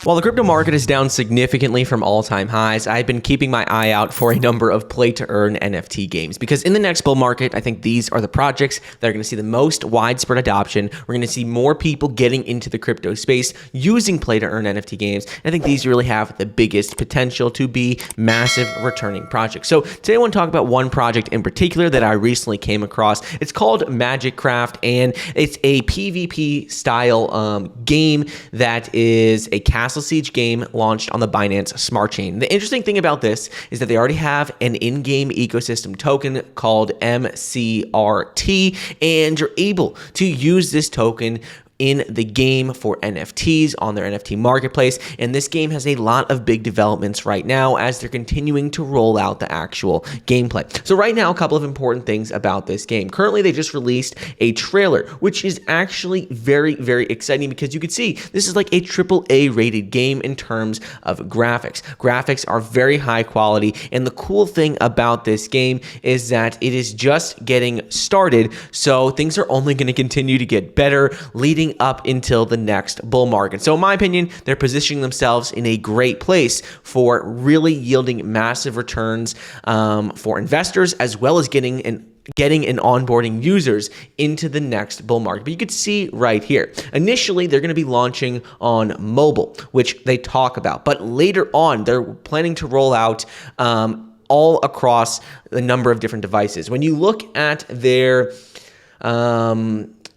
While the crypto market is down significantly from all-time highs, I've been keeping my eye out for a number of play-to-earn NFT games because in the next bull market, I think these are the projects that are going to see the most widespread adoption. We're going to see more people getting into the crypto space using play-to-earn NFT games. And I think these really have the biggest potential to be massive returning projects. So today I want to talk about one project in particular that I recently came across. It's called MagicCraft, and it's a PvP style game that is a castle siege game launched on the Binance Smart Chain. The interesting thing about this is that they already have an in-game ecosystem token called MCRT, and you're able to use this token in the game for NFTs on their NFT marketplace. And this game has a lot of big developments right now as they're continuing to roll out the actual gameplay. So right now, a couple of important things about this game. Currently, they just released a trailer, which is actually very, very exciting because you can see this is like a AAA rated game in terms of graphics. Graphics are very high quality. And the cool thing about this game is that it is just getting started. So things are only going to continue to get better, leading up until the next bull market. So in my opinion, they're positioning themselves in a great place for really yielding massive returns for investors, as well as getting and onboarding users into the next bull market. But you could see right here, initially they're going to be launching on mobile, which they talk about, but later on they're planning to roll out all across a number of different devices. When you look at their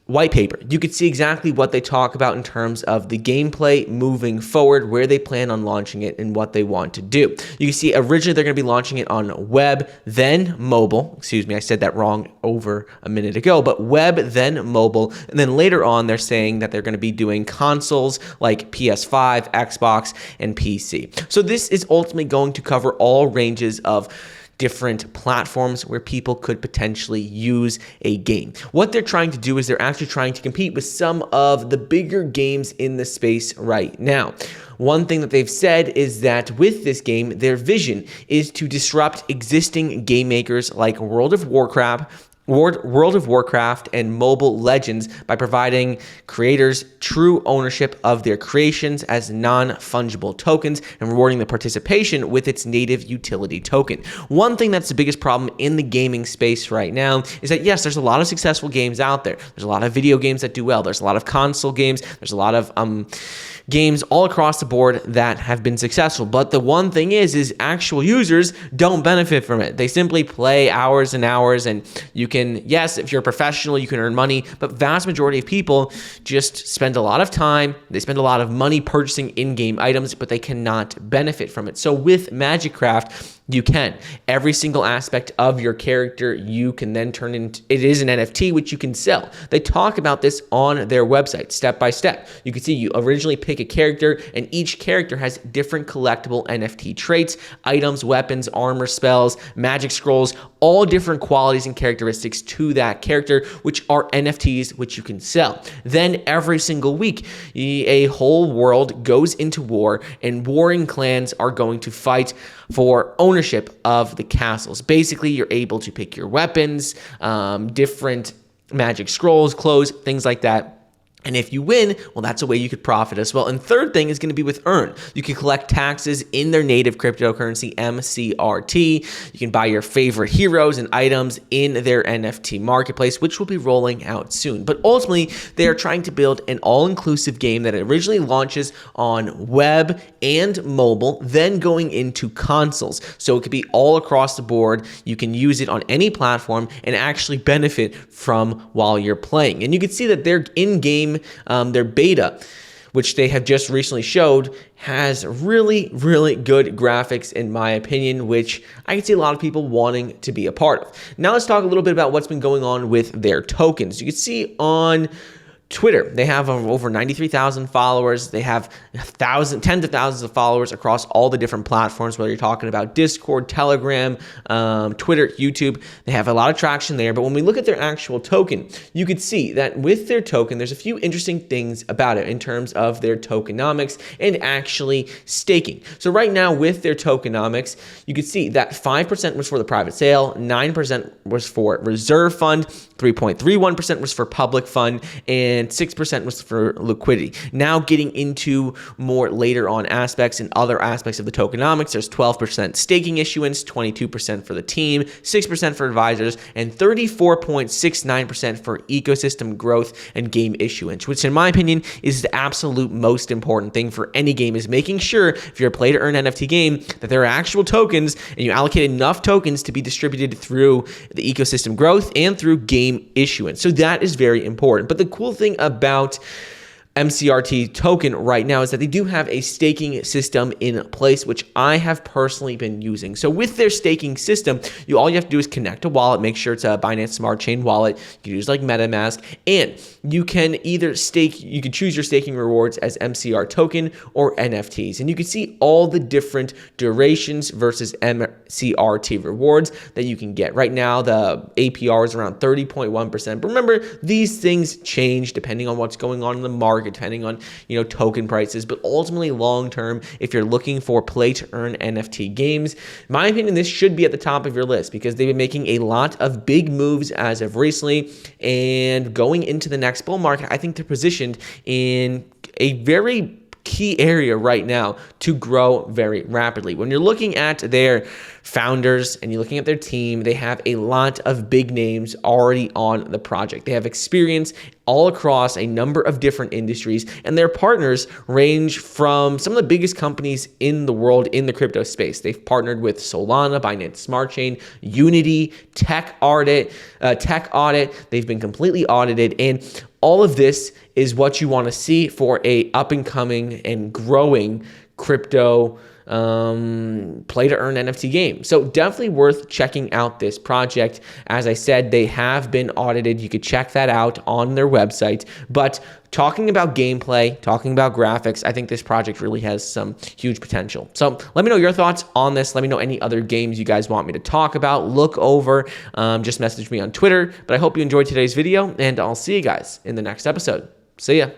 white paper, you could see exactly what they talk about in terms of the gameplay moving forward, where they plan on launching it, and what they want to do. You can see originally they're going to be launching it on web, then mobile. Excuse me, I said that wrong over a minute ago, but web, then mobile. And then later on, they're saying that they're going to be doing consoles like PS5, Xbox, and PC. So this is ultimately going to cover all ranges of different platforms where people could potentially use a game. What they're trying to do is they're actually trying to compete with some of the bigger games in the space right now. One thing that they've said is that with this game, their vision is to disrupt existing game makers like World of Warcraft and Mobile Legends by providing creators true ownership of their creations as non-fungible tokens and rewarding the participation with its native utility token. One thing that's the biggest problem in the gaming space right now is that yes, there's a lot of successful games out there. There's a lot of video games that do well. There's a lot of console games. There's a lot of games all across the board that have been successful. But the one thing is actual users don't benefit from it. They simply play hours and hours, and you can, yes, if you're a professional, you can earn money, but vast majority of people just spend a lot of time, they spend a lot of money purchasing in-game items, but they cannot benefit from it. So with MagicCraft, you can. Every single aspect of your character, you can then turn into, it is an NFT, which you can sell. They talk about this on their website, step by step. You can see you originally pick a character, and each character has different collectible NFT traits, items, weapons, armor, spells, magic scrolls, all different qualities and characteristics to that character, which are NFTs, which you can sell. Then every single week, a whole world goes into war, and warring clans are going to fight for ownership of the castles. Basically, you're able to pick your weapons, different magic scrolls, clothes, things like that. And if you win, well, that's a way you could profit as well. And third thing is going to be with Earn. You can collect taxes in their native cryptocurrency, MCRT. You can buy your favorite heroes and items in their NFT marketplace, which will be rolling out soon. But ultimately, they are trying to build an all-inclusive game that originally launches on web and mobile, then going into consoles. So it could be all across the board. You can use it on any platform and actually benefit from while you're playing. And you can see that their in-game their beta, which they have just recently showed, has really, really good graphics in my opinion, which I can see a lot of people wanting to be a part of. Now let's talk a little bit about what's been going on with their tokens. You can see on Twitter, they have over 93,000 followers. They have tens of thousands of followers across all the different platforms, whether you're talking about Discord, Telegram, Twitter, YouTube. They have a lot of traction there. But when we look at their actual token, you could see that with their token, there's a few interesting things about it in terms of their tokenomics and actually staking. So right now with their tokenomics, you could see that 5% was for the private sale, 9% was for reserve fund, 3.31% was for public fund, and and 6% was for liquidity. Now getting into more later on aspects and other aspects of the tokenomics, there's 12% staking issuance, 22% for the team, 6% for advisors, and 34.69% for ecosystem growth and game issuance, which in my opinion is the absolute most important thing for any game, is making sure if you're a play to earn NFT game that there are actual tokens and you allocate enough tokens to be distributed through the ecosystem growth and through game issuance. So that is very important. But the cool thing about MCRT token right now is that they do have a staking system in place, which I have personally been using. So with their staking system, all you have to do is connect a wallet, make sure it's a Binance Smart Chain wallet. You can use like MetaMask, and you can either stake, you can choose your staking rewards as MCR token or NFTs. And you can see all the different durations versus MCRT rewards that you can get. Right now, the APR is around 30.1%. But remember, these things change depending on what's going on in the market, depending on token prices. But ultimately, long term, if you're looking for play to earn NFT games, in my opinion, this should be at the top of your list because they've been making a lot of big moves as of recently. And going into the next bull market, I think they're positioned in a very key area right now to grow very rapidly. When you're looking at their founders and you're looking at their team, they have a lot of big names already on the project. They have experience all across a number of different industries, and their partners range from some of the biggest companies in the world in the crypto space. They've partnered with Solana, Binance Smart Chain, Unity, Tech Audit. They've been completely audited, and all of this is what you want to see for a up and coming and growing crypto play to earn NFT game. So definitely worth checking out this project. As I said, they have been audited. You could check that out on their website. But talking about gameplay, talking about graphics, I think this project really has some huge potential. So let me know your thoughts on this. Let me know any other games you guys want me to talk about. Look over, just message me on Twitter. But I hope you enjoyed today's video, and I'll see you guys in the next episode. See ya.